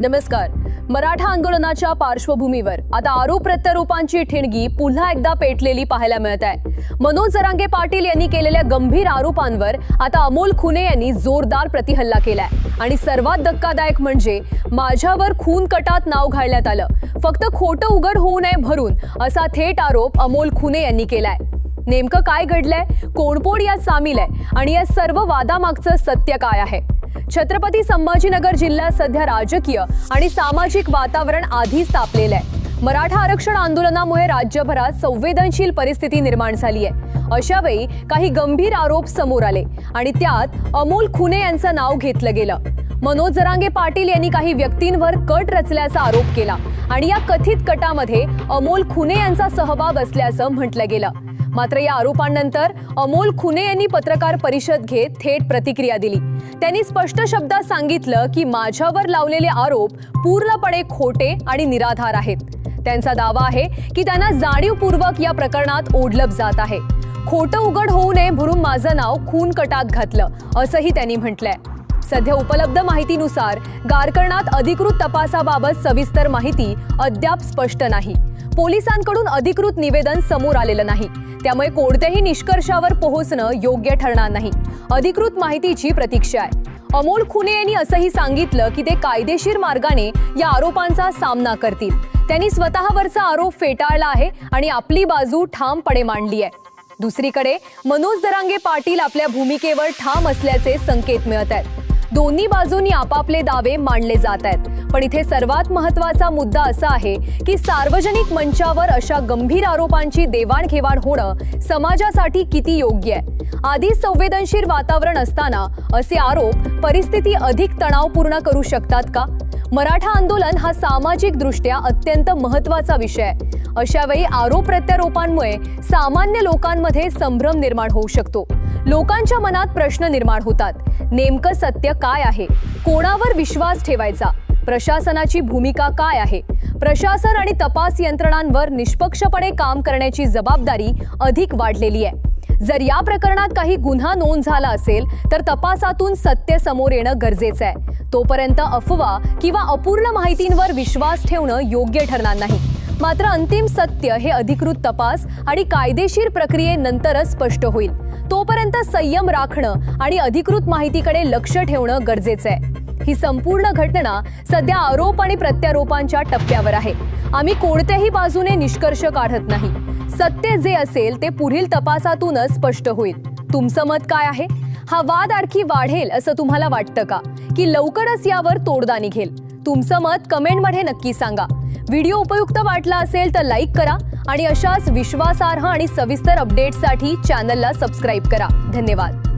नमस्कार. मराठा आंदोलनाच्या पार्श्वभूमीवर आता आरोप प्रत्यारोपांची ठिणगी पुन्हा एकदा पेटलेली पाहायला मिळत आहे. मनोज जरांगे पाटील यांनी केलेल्या गंभीर आरोपांवर आता अमोल खुने यांनी जोरदार प्रतिहल्ला केलाय आणि सर्वात धक्कादायक म्हणजे माझ्यावर खून कटात नाव घालण्यात आलं, फक्त खोटं उघड होऊ नये भरून असा थेट आरोप अमोल खुने यांनी केलाय. नेमकं काय घडलंय, कोणकोण यात सामील आहे आणि या सर्व वादामागचं सत्य काय आहे? छत्रपती संभाजीनगर जिल्ह्यात सध्या राजकीय आणि सामाजिक वातावरण आधीच तापलेलं आहे. मराठा आरक्षण आंदोलनामुळे राज्यभरात संवेदनशील परिस्थिती निर्माण झाली आहे. अशा वेळी काही गंभीर आरोप समोर आले आणि त्यात अमोल खुने यांचं नाव घेतलं गेलं. मनोज जरांगे पाटील यांनी काही व्यक्तींवर कट रचल्याचा आरोप केला आणि या कथित कटामध्ये अमोल खुने यांचा सहभाग असल्याचं म्हटलं गेलं. मात्र या आरोपांनंतर अमोल खुने यांनी पत्रकार परिषद घेत थेट प्रतिक्रिया दिली. त्यांनी स्पष्ट शब्दात सांगितलं की माझ्यावर लावलेले आरोप पूर्णपणे खोटे आणि निराधार आहेत. त्यांचा दावा आहे की त्यांना जाणीवपूर्वक या प्रकरणात ओढलप जात आहे. खोटं उघड होऊ नये म्हणून माझं नाव खून कटात घातलं असंही त्यांनी म्हटलंय. सध्या उपलब्ध माहितीनुसार गारकरणात अधिकृत तपासाबाबत सविस्तर माहिती अद्याप स्पष्ट नाही. पोलिसांकडून अधिकृत निवेदन समोर आलेलं नाही, त्यामुळे कोणत्याही निष्कर्षावर पोहोचणं योग्य ठरणार नाही. अधिकृत माहितीची प्रतीक्षा आहे. अमोल खुने यांनी असंही सांगितलं की ते कायदेशीर मार्गाने या आरोपांचा सामना करतील. त्यांनी स्वतःवरचा आरोप फेटाळला आहे आणि आपली बाजू ठामपणे मांडली आहे. दुसरीकडे मनोज जरांगे पाटील आपल्या भूमिकेवर ठाम असल्याचे संकेत मिळत आहेत. दोन्ही बाजूंनी आपापले दावे मांडले जात आहेत. पण इथे सर्वात महत्त्वाचा मुद्दा असा आहे की सार्वजनिक मंचावर अशा गंभीर आरोपांची देवाणघेवाण होणं समाजासाठी किती योग्य आहे. आधीच संवेदनशील वातावरण असताना असे आरोप परिस्थिती अधिक तणावपूर्ण करू शकतात का? मराठा आंदोलन हा सामाजिक दृष्ट्या अत्यंत महत्त्वाचा विषय आहे. अशा वेळी आरोप प्रत्यारोपांमुळे सामान्य लोकांमध्ये संभ्रम निर्माण होऊ शकतो. लोकांच्या मनात प्रश्न निर्माण होतात. नेमकं सत्य काय आहे? कोणावर विश्वास ठेवायचा? प्रशासनाची भूमिका काय आहे? प्रशासन आणि तपास यंत्रणांवर निष्पक्षपणे काम करण्याची जबाबदारी अधिक वाढलेली आहे. जर या प्रकरणात काही गुन्हा नोंद झाला असेल तर तपासातून सत्य समोर येणं गरजेचं आहे. तोपर्यंत अफवा किंवा अपूर्ण माहितींवर विश्वास ठेवणं योग्य ठरणार नाही. मात्र अंतिम सत्य हे अधिकृत तपास आणि कायदेशीर प्रक्रियेनंतरच स्पष्ट होईल. तोपर्यंत संयम राखणं आणि अधिकृत माहितीकडे लक्ष ठेवणं गरजेचं आहे. ही संपूर्ण घटना सध्या आरोप आणि प्रत्यारोपांच्या टप्प्यावर आहे. आम्ही कोणत्याही बाजूने निष्कर्ष काढत नाही. सत्य जे असेल ते पुढील तपासातूनच स्पष्ट होईल. तुमचं मत काय आहे? हा वाद आणखी वाढेल असं तुम्हाला वाटतं का, की लवकरच यावर तोडगा निघेल? तुमचं मत कमेंटमध्ये नक्की सांगा. व्हिडिओ उपयुक्त वाटला असेल तर लाईक करा आणि अशाच विश्वासार्ह आणि सविस्तर अपडेट्ससाठी चॅनलला सबस्क्राईब करा. धन्यवाद.